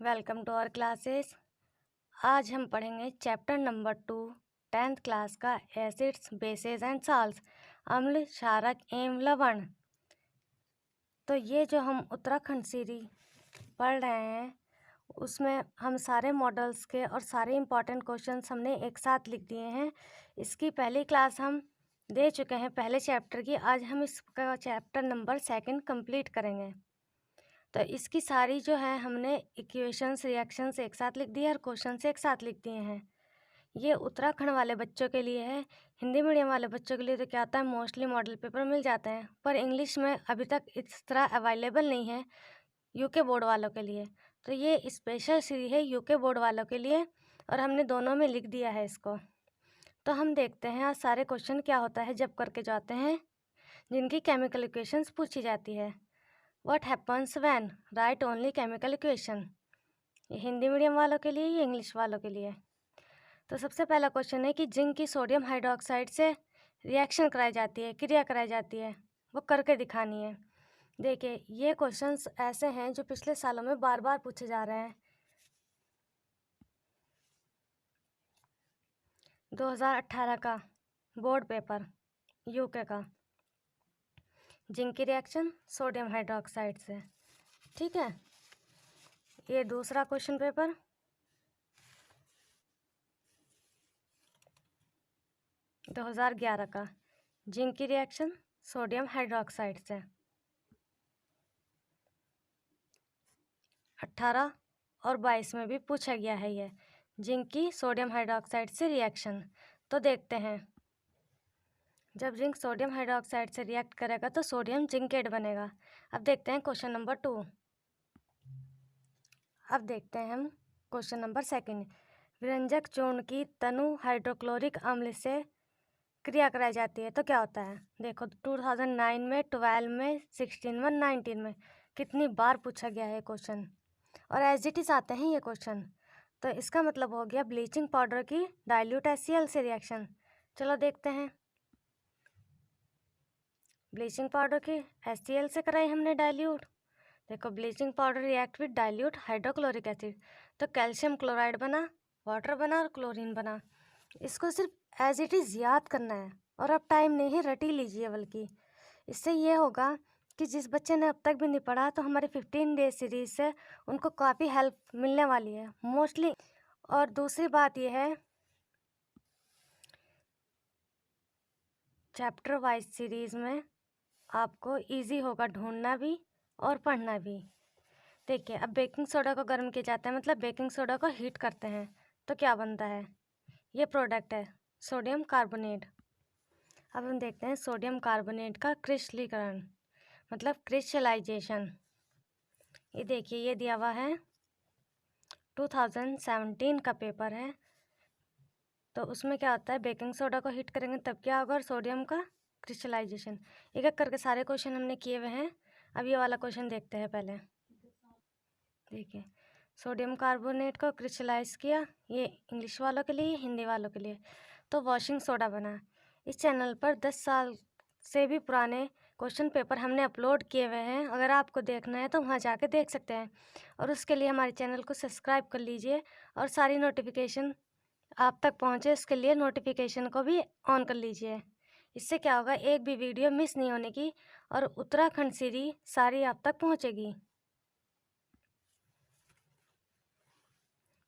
Welcome to our classes. आज हम पढ़ेंगे चैप्टर नंबर 2 10th क्लास का एसिड्स बेसेस एंड साल्ट्स, अम्ल क्षारक एवं लवण। तो ये जो हम उत्तराखंड सीरीज पढ़ रहे हैं उसमें हम सारे मॉडल्स के और सारे इम्पॉर्टेंट क्वेश्चंस हमने एक साथ लिख दिए हैं। इसकी पहली क्लास हम दे चुके हैं पहले चैप्टर की। आज हम इसका चैप्टर नंबर 2 कंप्लीट करेंगे। तो इसकी सारी जो है हमने इक्वेशंस रिएक्शंस एक साथ लिख दिए और क्वेश्चन एक साथ लिख दिए हैं। ये उत्तराखंड वाले बच्चों के लिए है। हिंदी मीडियम वाले बच्चों के लिए तो क्या होता है, मोस्टली मॉडल पेपर मिल जाते हैं, पर इंग्लिश में अभी तक इस तरह अवेलेबल नहीं है यूके बोर्ड वालों के लिए। तो ये स्पेशल सीरीज है यूके बोर्ड वालों के लिए और हमने दोनों में लिख दिया है इसको। तो हम देखते हैं आज सारे क्वेश्चन क्या होता है जब करके जाते हैं जिनकी केमिकल इक्वेशंस पूछी जाती है। What happens when write only chemical equation? ये हिंदी मीडियम वालों के लिए, ये इंग्लिश वालों के लिए। तो सबसे पहला क्वेश्चन है कि जिंक की सोडियम हाइड्रोक्साइड से रिएक्शन कराई जाती है, क्रिया कराई जाती है, वो करके दिखानी है। देखिए ये क्वेश्चंस ऐसे हैं जो पिछले सालों में बार बार पूछे जा रहे हैं। 2018 का बोर्ड पेपर यूके का, जिंक की रिएक्शन सोडियम हाइड्रोक्साइड से, ठीक है। ये दूसरा क्वेश्चन पेपर 2011 का, जिंक की रिएक्शन सोडियम हाइड्रोक्साइड से। 18 और 22 में भी पूछा गया है ये जिंक की सोडियम हाइड्रोक्साइड से रिएक्शन। तो देखते हैं, जब जिंक सोडियम हाइड्रोक्साइड से रिएक्ट करेगा तो सोडियम जिंकेट बनेगा। अब देखते हैं क्वेश्चन नंबर 2। अब देखते हैं हम क्वेश्चन नंबर 2। व्यंजक चूर्ण की तनु हाइड्रोक्लोरिक अम्ल से क्रिया कराई जाती है तो क्या होता है। देखो 2009 में, 12 में, 16 में, 19 में कितनी बार पूछा गया है क्वेश्चन और एज इट इज आते हैं ये क्वेश्चन। तो इसका मतलब हो गया ब्लीचिंग पाउडर की डाइल्यूट HCl से रिएक्शन। चलो देखते हैं, ब्लीचिंग पाउडर की HCl से कराई हमने डाइल्यूट। देखो bleaching powder react with dilute hydrochloric acid, तो कैल्शियम क्लोराइड बना, वाटर बना और क्लोरीन बना। इसको सिर्फ एज इट इज़ याद करना है और अब टाइम नहीं है, रट ही लीजिए। बल्कि इससे ये होगा कि जिस बच्चे ने अब तक भी नहीं पढ़ा तो हमारे 15 डे सीरीज से उनको काफ़ी हेल्प मिलने वाली है मोस्टली। और दूसरी बात यह है, चैप्टर वाइज सीरीज़ में आपको इजी होगा ढूंढना भी और पढ़ना भी। देखिए अब बेकिंग सोडा को गर्म किया जाता है, मतलब बेकिंग सोडा को हीट करते हैं तो क्या बनता है, ये प्रोडक्ट है सोडियम कार्बोनेट। अब हम देखते हैं सोडियम कार्बोनेट का क्रिस्टलीकरण, मतलब क्रिस्टलाइजेशन। ये देखिए ये दिया हुआ है 2017 का पेपर है। तो उसमें क्या होता है, बेकिंग सोडा को हीट करेंगे तब क्या होगा, और सोडियम का क्रिस्टलाइजेशन। एक एक करके सारे क्वेश्चन हमने किए हुए हैं। अब ये वाला क्वेश्चन देखते हैं पहले। देखिए सोडियम कार्बोनेट को क्रिस्टलाइज किया, ये इंग्लिश वालों के लिए, हिंदी वालों के लिए, तो वॉशिंग सोडा बना। इस चैनल पर 10 साल से भी पुराने क्वेश्चन पेपर हमने अपलोड किए हुए हैं। अगर आपको देखना है तो वहाँ जाके देख सकते हैं, और उसके लिए हमारे चैनल को सब्सक्राइब कर लीजिए और सारी नोटिफिकेशन आप तक पहुँचे इसके लिए नोटिफिकेशन को भी ऑन कर लीजिए। इससे क्या होगा, एक भी वीडियो मिस नहीं होने की और उत्तराखंड सीरीज सारी आप तक पहुँचेगी।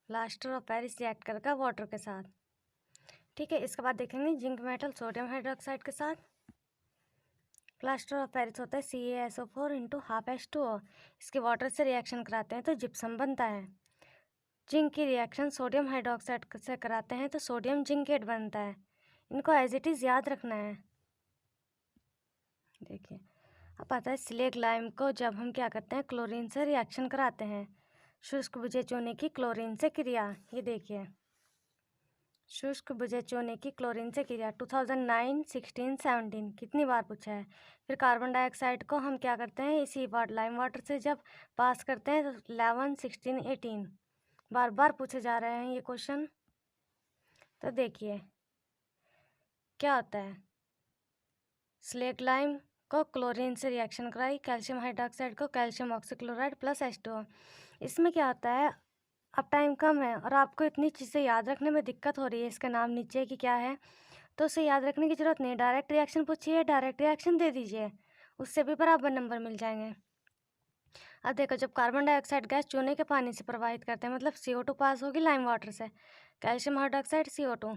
प्लास्टर ऑफ पेरिस रिएक्ट करेगा वाटर के साथ, ठीक है। इसके बाद देखेंगे जिंक मेटल सोडियम हाइड्रोक्साइड के साथ। प्लास्टर ऑफ पेरिस होता है CaSO4 × ½ H2O। इसके वाटर से रिएक्शन कराते हैं तो जिप्सम बनता है। जिंक की रिएक्शन सोडियम हाइड्रोक्साइड से कराते हैं तो सोडियम जिंकेट बनता है। इनको एज इट इज़ याद रखना है। देखिए अब आता है स्लेग लाइम को जब हम क्या करते हैं, क्लोरीन से रिएक्शन कराते हैं। शुष्क बुझे चूने की क्लोरीन से क्रिया, ये देखिए शुष्क बुझे चूने की क्लोरीन से क्रिया 2009, 16, 17 कितनी बार पूछा है। फिर कार्बन डाइऑक्साइड को हम क्या करते हैं, इसी लाइम वाटर से जब पास करते हैं तो 11, 16, 18 बार बार पूछे जा रहे हैं ये क्वेश्चन। तो देखिए क्या होता है, स्लेग लाइम को क्लोरीन से रिएक्शन कराई, कैल्शियम हाइड्रोक्साइड को कैल्शियम ऑक्सीक्लोराइड प्लस H2O। इसमें क्या होता है, अब टाइम कम है और आपको इतनी चीज़ें याद रखने में दिक्कत हो रही है, इसका नाम नीचे कि क्या है, तो उसे याद रखने की ज़रूरत नहीं। डायरेक्ट रिएक्शन पूछिए, डायरेक्ट रिएक्शन दे दीजिए, उससे भी बराबर नंबर मिल जाएंगे। अब देखो, जब कार्बन डाइऑक्साइड गैस चूने के पानी से प्रवाहित करते हैं, मतलब CO2 पास होगी लाइम वाटर से, कैल्शियम हाइड्रोक्साइड CO2,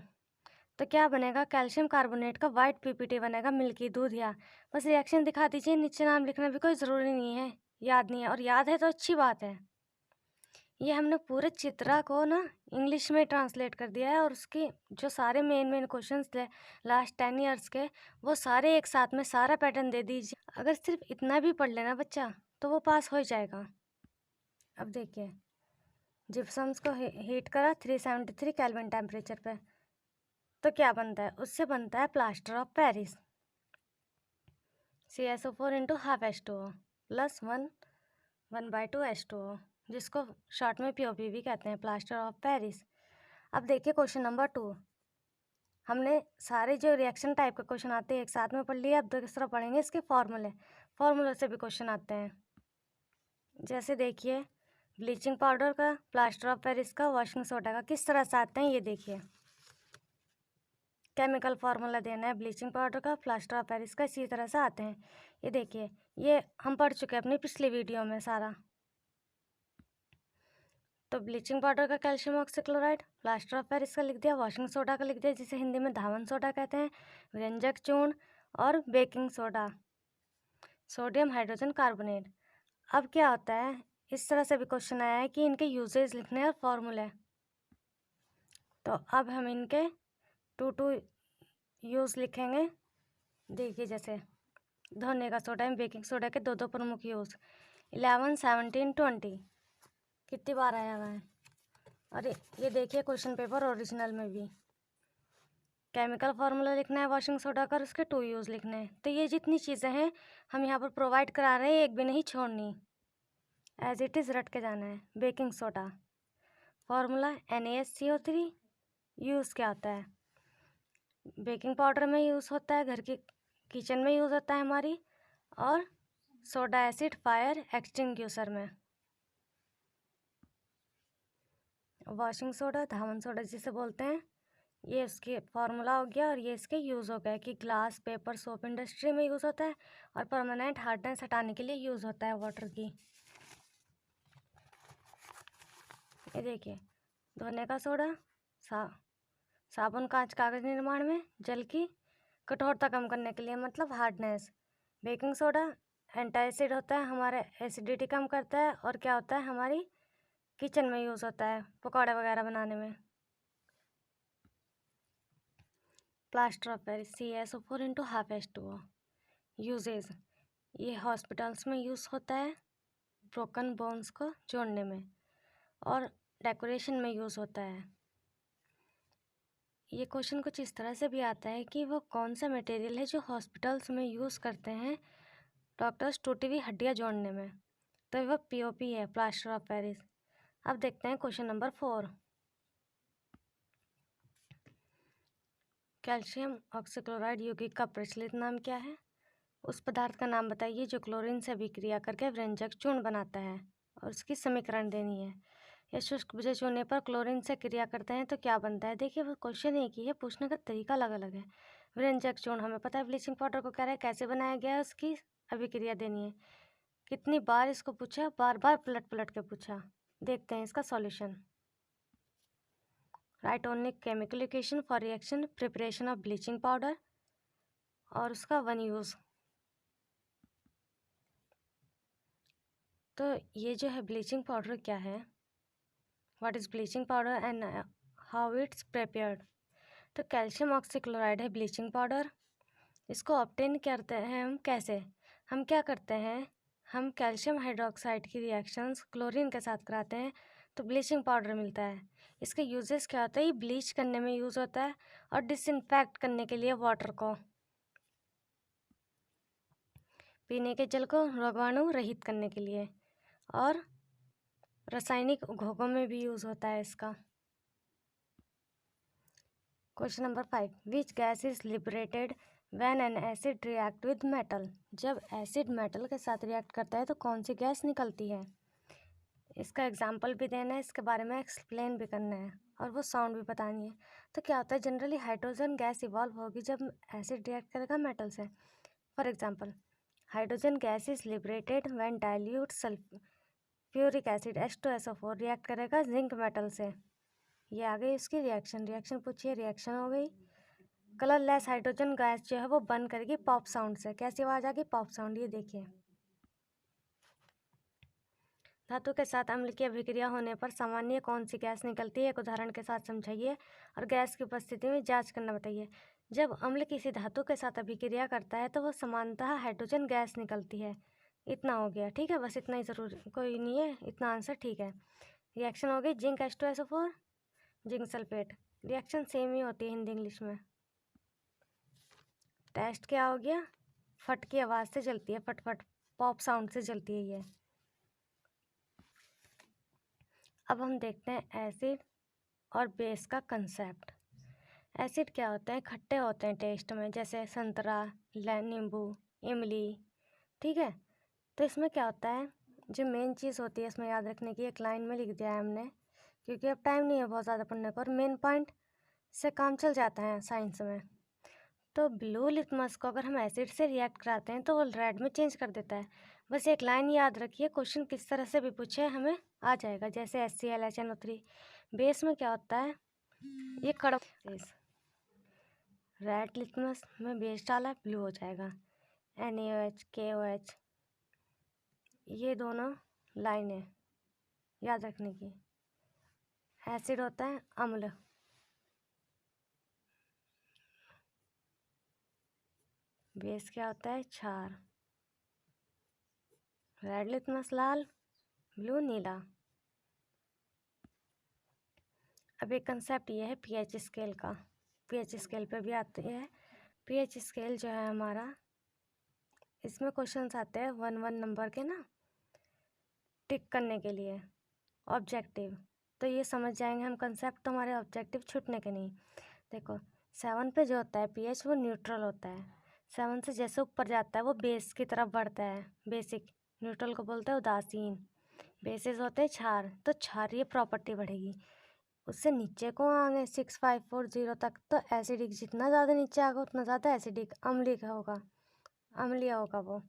तो क्या बनेगा, कैल्शियम कार्बोनेट का वाइट PPT बनेगा, मिल्की दूध। या बस रिएक्शन दिखा दीजिए, नीचे नाम लिखना भी कोई ज़रूरी नहीं है, याद नहीं है, और याद है तो अच्छी बात है। ये हमने पूरे चित्रा को ना इंग्लिश में ट्रांसलेट कर दिया है, और उसकी जो सारे मेन क्वेश्चंस थे लास्ट 10 ईयर्स के, वो सारे एक साथ में सारा पैटर्न दे दीजिए। अगर सिर्फ इतना भी पढ़ लेना बच्चा तो वो पास हो जाएगा। अब देखिए, जिप्सम्स को हीट करा 373 केल्विन टेम्परेचर पे, तो क्या बनता है, उससे बनता है plaster of Paris, CSO4 into half H2O plus 1/2 H2O, जिसको शॉर्ट में POP भी कहते हैं, प्लास्टर ऑफ पेरिस। अब देखिए क्वेश्चन नंबर 2, हमने सारे जो रिएक्शन टाइप के क्वेश्चन आते हैं एक साथ में पढ़ लिए। अब दूसरा पढ़ेंगे इसके फॉर्मूले से भी क्वेश्चन आते हैं। जैसे देखिए, ब्लीचिंग पाउडर का, प्लास्टर ऑफ पेरिस का, वॉशिंग सोडा का किस तरह से आते हैं, ये देखिए। केमिकल फार्मूला देना है ब्लीचिंग पाउडर का, प्लास्टर ऑफ पेरिस का, इसी तरह से आते हैं। ये देखिए, ये हम पढ़ चुके हैं अपनी पिछली वीडियो में सारा। तो ब्लीचिंग पाउडर का calcium oxychloride, plaster of Paris का लिख दिया, वॉशिंग सोडा का लिख दिया, जिसे हिंदी में धावन सोडा कहते हैं, व्यंजक चूर्ण, और baking soda, sodium hydrogen carbonate. अब क्या होता है, इस तरह से भी क्वेश्चन आया है कि इनके यूजेज लिखने हैं और फॉर्मूले। तो अब हम इनके 2 यूज़ लिखेंगे। देखिए, जैसे धोने का सोडा एवं बेकिंग सोडा के 2 प्रमुख यूज़, 11, 17, 20 कितनी बार आया हुआ है। और ये देखिए क्वेश्चन पेपर ओरिजिनल में भी केमिकल फार्मूला लिखना है वॉशिंग सोडा का, उसके 2 यूज़ लिखने हैं। तो ये जितनी चीज़ें हैं हम यहाँ पर प्रोवाइड करा रहे हैं, एक भी नहीं छोड़नी, एज इट इज़ रट के जाना है। Baking soda formula NaSCO3, use क्या होता है, बेकिंग पाउडर में यूज़ होता है, घर की किचन में यूज़ होता है हमारी, और सोडा एसिड फायर एक्सटिंग्यूशर में। वॉशिंग सोडा, धावन सोडा जिसे बोलते हैं, ये इसके फार्मूला हो गया, और ये इसके यूज़ हो गया कि ग्लास, पेपर, सोप इंडस्ट्री में यूज़ होता है, और परमानेंट हार्डनेस हटाने के लिए यूज़ होता है वाटर की। ये देखिए, धोने का सोडा, साबुन, कांच, कागज निर्माण में, जल की कठोरता कम करने के लिए, मतलब हार्डनेस। बेकिंग सोडा एंटासिड होता है, हमारे एसिडिटी कम करता है, और क्या होता है, हमारी किचन में यूज़ होता है पकौड़े वगैरह बनाने में। Plaster of Paris, CSO4 into half H2O, usages, ये हॉस्पिटल्स में यूज़ होता है ब्रोकन बोन्स को जोड़ने में, और डेकोरेशन में यूज़ होता है। ये क्वेश्चन कुछ इस तरह से भी आता है कि वो कौन सा मटेरियल है जो हॉस्पिटल्स में यूज़ करते हैं डॉक्टर्स टूटी हुई हड्डियाँ जोड़ने में, तो वह POP है, प्लास्टर ऑफ पेरिस। अब देखते हैं क्वेश्चन नंबर 4, कैल्शियम ऑक्सीक्लोराइड यौगिक का प्रचलित नाम क्या है, उस पदार्थ का नाम बताइए जो क्लोरीन से अभिक्रिया करके व्यंजक चूर्ण बनाता है, और उसकी समीकरण देनी है। या शुष्क बुझे चूने पर क्लोरीन से क्रिया करते हैं तो क्या बनता है। देखिए, वो क्वेश्चन एक ही है, पूछने का तरीका अलग अलग है। व्यंजक चूर्ण हमें पता है, ब्लीचिंग पाउडर को कह रहा है कैसे बनाया गया है, उसकी अभिक्रिया देनी है। कितनी बार इसको पूछा, बार बार पलट पलट के पूछा। देखते हैं इसका solution. Right only chemical equation for reaction preparation of bleaching powder, और उसका 1 यूज़। तो ये जो है ब्लीचिंग पाउडर क्या है, what is bleaching powder and how it's prepared. तो कैल्शियम ऑक्सीक्लोराइड है ब्लीचिंग पाउडर। इसको ऑब्टेन करते हैं हम कैसे, हम क्या करते हैं, हम कैल्शियम हाइड्रोक्साइड की रिएक्शंस क्लोरीन के साथ कराते हैं तो ब्लीचिंग पाउडर मिलता है। इसके यूजेस क्या होता है, ये ब्लीच करने में यूज़ होता है, और डिसइंफेक्ट करने के लिए वाटर को, पीने के जल को रोगाणु रहित करने के लिए, और रासायनिक उद्योगों में भी यूज़ होता है इसका। Question number 5, which gas is liberated when an acid react with metal. जब एसिड मेटल के साथ रिएक्ट करता है तो कौन सी गैस निकलती है। इसका एग्जाम्पल भी देना है, इसके बारे में एक्सप्लेन भी करना है और वो साउंड भी बतानी है। तो क्या होता है, जनरली हाइड्रोजन गैस इवॉल्व होगी जब एसिड रिएक्ट करेगा मेटल से। For example, hydrogen gas is liberated when dilute sulphuric acid H2SO4 react करेगा जिंक मेटल से। ये आ गई उसकी रिएक्शन पूछिए, रिएक्शन हो गई। कलरलेस हाइड्रोजन गैस जो है वो बर्न करेगी पॉप साउंड से। कैसी आवाज़ आ गई? Pop sound. ये देखिए, धातु के साथ अम्ल की अभिक्रिया होने पर सामान्य कौन सी गैस निकलती है, एक उदाहरण के साथ समझाइए और गैस की उपस्थिति में जांच करना बताइए। जब अम्ल किसी धातु के साथ अभिक्रिया करता है तो वह सामान्यतः हाइड्रोजन गैस निकलती है। इतना हो गया, ठीक है, बस इतना ही ज़रूर, कोई नहीं है, इतना आंसर ठीक है। रिएक्शन हो गई zinc H2SO4 zinc sulphate. Reaction same ही होती है हिंदी इंग्लिश में। टेस्ट क्या हो गया? फट की आवाज़ से जलती है, फटफट पॉप साउंड से जलती है ये। अब हम देखते हैं एसिड और बेस का कंसेप्ट। एसिड क्या होते हैं? खट्टे होते हैं टेस्ट में, जैसे संतरा, नींबू, इमली, ठीक है। तो इसमें क्या होता है, जो मेन चीज़ होती है इसमें याद रखने की, एक लाइन में लिख दिया है हमने क्योंकि अब टाइम नहीं है बहुत ज़्यादा पढ़ने का और मेन पॉइंट से काम चल जाता है साइंस में। तो ब्लू लिटमस को अगर हम एसिड से रिएक्ट कराते हैं तो वो रेड में चेंज कर देता है। बस एक लाइन याद रखिए, क्वेश्चन किस तरह से भी पूछे हमें आ जाएगा, जैसे HCl HNO3। बेस में क्या होता है, ये कड़वा, रेड लिटमस में बेस डाला ब्लू हो जाएगा। NaOH KOH, ये दोनों लाइनें याद रखने की। एसिड होता है अम्ल, बेस क्या होता है क्षार। रेड लिटमस लाल, ब्लू नीला। अब एक कंसेप्ट ये है pH स्केल का, pH स्केल पे भी आते हैं। pH स्केल जो है हमारा, इसमें क्वेश्चंस आते हैं 1-1 नंबर के ना, टिक करने के लिए ऑब्जेक्टिव। तो ये समझ जाएंगे हम कंसेप्ट, तो हमारे ऑब्जेक्टिव छूटने के नहीं। देखो 7 पे जो होता है pH वो न्यूट्रल होता है। 7 से जैसे ऊपर जाता है वो बेस की तरफ बढ़ता है, बेसिक। न्यूट्रल को बोलते हैं उदासीन। बेसिस होते हैं क्षार, तो क्षारीय प्रॉपर्टी बढ़ेगी। उससे नीचे को आएंगे 6540 तक, तो एसिडिक जितना ज़्यादा नीचे आएगा उतना ज़्यादा एसिडिक अम्लिक होगा, अम्लीय होगा वो,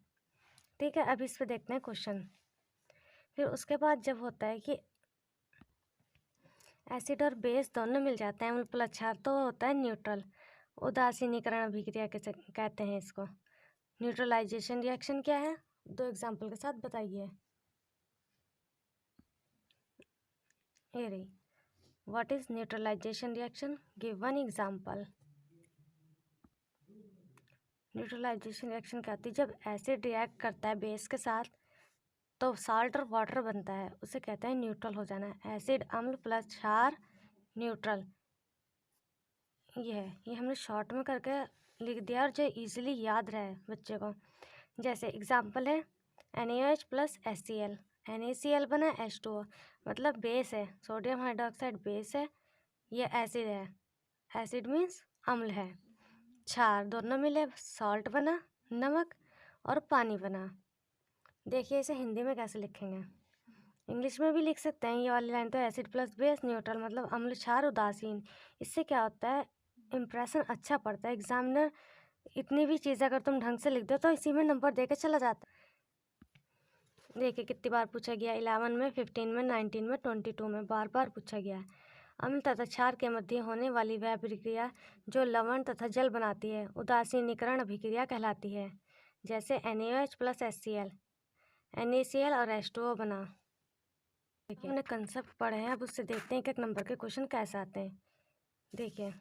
ठीक है। अब इस पे देखते हैं क्वेश्चन। फिर उसके बाद जब होता है कि एसिड और बेस दोनों मिल जाते हैं, अम्ल प्लस क्षार, तो होता है न्यूट्रल। उदासीनीकरण अभिक्रिया कैसे कहते हैं इसको। न्यूट्रलाइजेशन रिएक्शन क्या है, 2 एग्जाम्पल के साथ बताइए। ये रही, what is neutralisation reaction, give 1 example. Neutralisation reaction क्या होती है, जब एसिड रिएक्ट करता है बेस के साथ तो साल्ट और वाटर बनता है, उसे कहते हैं न्यूट्रल हो जाना। एसिड अम्ल प्लस क्षार न्यूट्रल। ये है, ये हमने शॉर्ट में करके लिख दिया और जो इजीली याद रहे बच्चे को। जैसे एग्जांपल है NaOH प्लस HCl, NaCl बना H2O, मतलब बेस है, सोडियम हाइड्रोक्साइड बेस है, ये एसिड है, एसिड मीन्स अम्ल है। क्षार दोनों मिले सॉल्ट बना, नमक और पानी बना। देखिए इसे हिंदी में कैसे लिखेंगे, इंग्लिश में भी लिख सकते हैं ये वाली लाइन। तो एसिड प्लस बेस न्यूट्रल, मतलब अम्ल क्षार उदासीन। इससे क्या होता है, इम्प्रेशन अच्छा पड़ता है। एग्जामिनर इतनी भी चीज़ अगर तुम ढंग से लिख दो तो इसी में नंबर दे के चला जाता है। देखिए कितनी बार पूछा गया, 11 में, 15 में, 19 में, 22 में, बार बार पूछा गया है। अम्ल तथा क्षार के मध्य होने वाली वह अभिक्रिया जो लवण तथा जल बनाती है उदासीनीकरण अभिक्रिया कहलाती है। जैसे NaOH प्लस HCl, NaCl और H2O बना। देखिए हमने कंसेप्ट पढ़े हैं, अब उससे देखते हैं एक एक नंबर के क्वेश्चन कैसे आते हैं। देखिए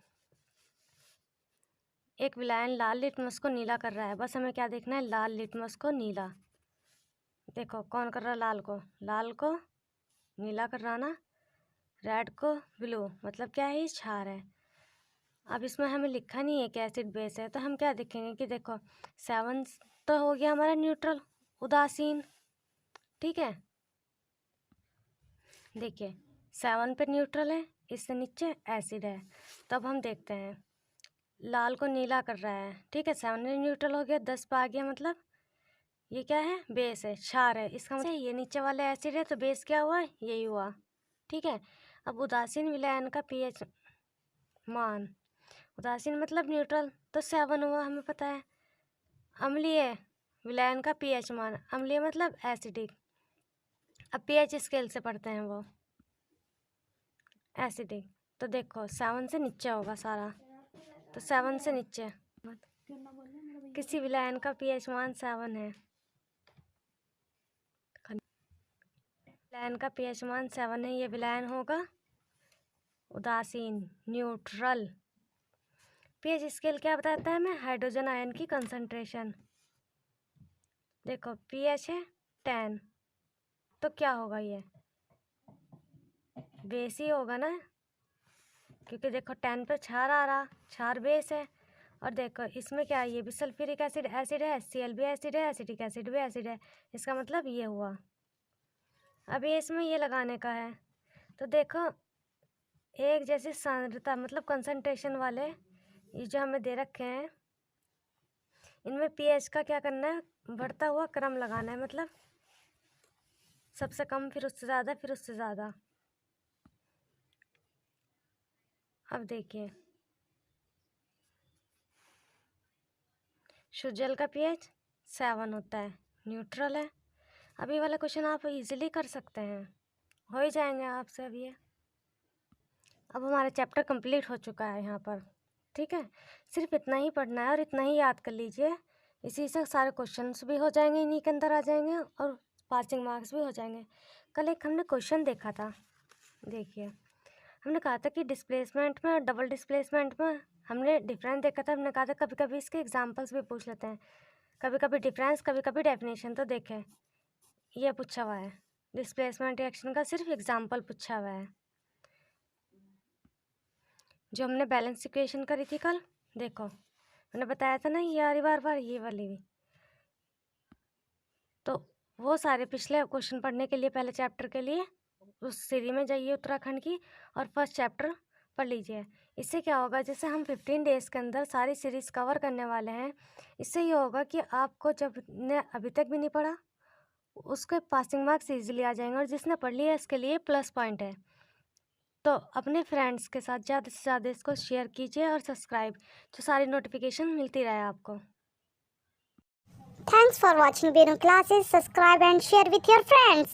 एक विलायन लाल लिटमस को नीला कर रहा है, बस हमें क्या देखना है, लाल लिटमस को नीला। देखो कौन कर रहा है, लाल को नीला कर रहा ना, रेड को ब्लू, मतलब क्या है, ये क्षार है। अब इसमें हमें लिखा नहीं है कि एसिड बेस है, तो हम क्या देखेंगे कि देखो 7 तो हो गया हमारा न्यूट्रल उदासीन, ठीक है। देखिए 7 पे न्यूट्रल है, इससे नीचे एसिड है। तो अब हम देखते हैं, लाल को नीला कर रहा है, ठीक है, 7 न्यूट्रल हो गया, 10 पे आ गया, मतलब ये क्या है, बेस है, क्षार है। इसका मतलब ये नीचे वाले एसिड है तो बेस क्या हुआ, यही हुआ। ठीक है, अब उदासीन विलयन का पीएच मान, उदासीन मतलब न्यूट्रल, तो 7 हुआ, हमें पता है। अम्लीय विलयन का पीएच मान, अम्लीय मतलब एसिडिक। अब पीएच स्केल से पढ़ते हैं वो एसिडिक, तो देखो 7 से नीचे होगा सारा, तो 7 से नीचे किसी विलयन का पीएच मान 7 है, विलयन का पीएच मान 7 है, ये विलयन होगा उदासीन, न्यूट्रल। पीएच स्केल क्या बताता है हमें, हाइड्रोजन आयन की कंसंट्रेशन। देखो पीएच है 10, तो क्या होगा, ये बेस ही होगा ना, क्योंकि देखो 10 पे क्षार आ रहा, क्षार बेस है। और देखो इसमें क्या है, ये भी सल्फ्यूरिक एसिड एसिड है, HCl भी एसिड है, एसिटिक एसिड भी एसिड है, इसका मतलब ये हुआ। अभी इसमें ये लगाने का है, तो देखो एक जैसी सांद्रता मतलब कंसंट्रेशन वाले ये जो हमें दे रखे हैं, इनमें पीएच का क्या करना है, बढ़ता हुआ क्रम लगाना है, मतलब सबसे कम, फिर उससे ज़्यादा, फिर उससे ज़्यादा। अब देखिए शुद्ध जल का पीएच 7 होता है, न्यूट्रल है। अभी वाला क्वेश्चन आप इजीली कर सकते हैं, हो ही जाएंगे आपसे अब ये। अब हमारा चैप्टर कंप्लीट हो चुका है यहाँ पर। ठीक है, सिर्फ इतना ही पढ़ना है और इतना ही याद कर लीजिए, इसी से सारे क्वेश्चंस भी हो जाएंगे, इन्हीं के अंदर आ जाएंगे और पासिंग मार्क्स भी हो जाएंगे। कल एक हमने क्वेश्चन देखा था, देखिए हमने कहा था कि डिस्प्लेसमेंट में और डबल डिस्प्लेसमेंट में हमने डिफरेंस देखा था। हमने कहा था कभी कभी इसके एग्जांपल्स भी पूछ लेते हैं, कभी कभी डिफरेंस, कभी कभी डेफिनेशन। तो देखें ये पूछा हुआ है, डिस्प्लेसमेंट रिएक्शन का सिर्फ एग्जांपल पूछा हुआ है। जो हमने बैलेंस इक्वेशन करी थी कल, देखो मैंने बताया था ना ये वाली बार ये वाली भी, तो वो सारे पिछले क्वेश्चन पढ़ने के लिए पहले चैप्टर के लिए उस सीरीज में जाइए उत्तराखंड की और फर्स्ट चैप्टर पढ़ लीजिए। इससे क्या होगा, जैसे हम 15 डेज़ के अंदर सारी सीरीज कवर करने वाले हैं, इससे ये होगा कि आपको जब ने अभी तक भी नहीं पढ़ा उसके पासिंग मार्क्स इजीली आ जाएंगे, और जिसने पढ़ लिया इसके लिए प्लस पॉइंट है। तो अपने फ्रेंड्स के साथ ज़्यादा से ज़्यादा इसको शेयर कीजिए और सब्सक्राइब, जो सारी नोटिफिकेशन मिलती रहे आपको। Thanks for watching Benu classes. Subscribe and share with your friends.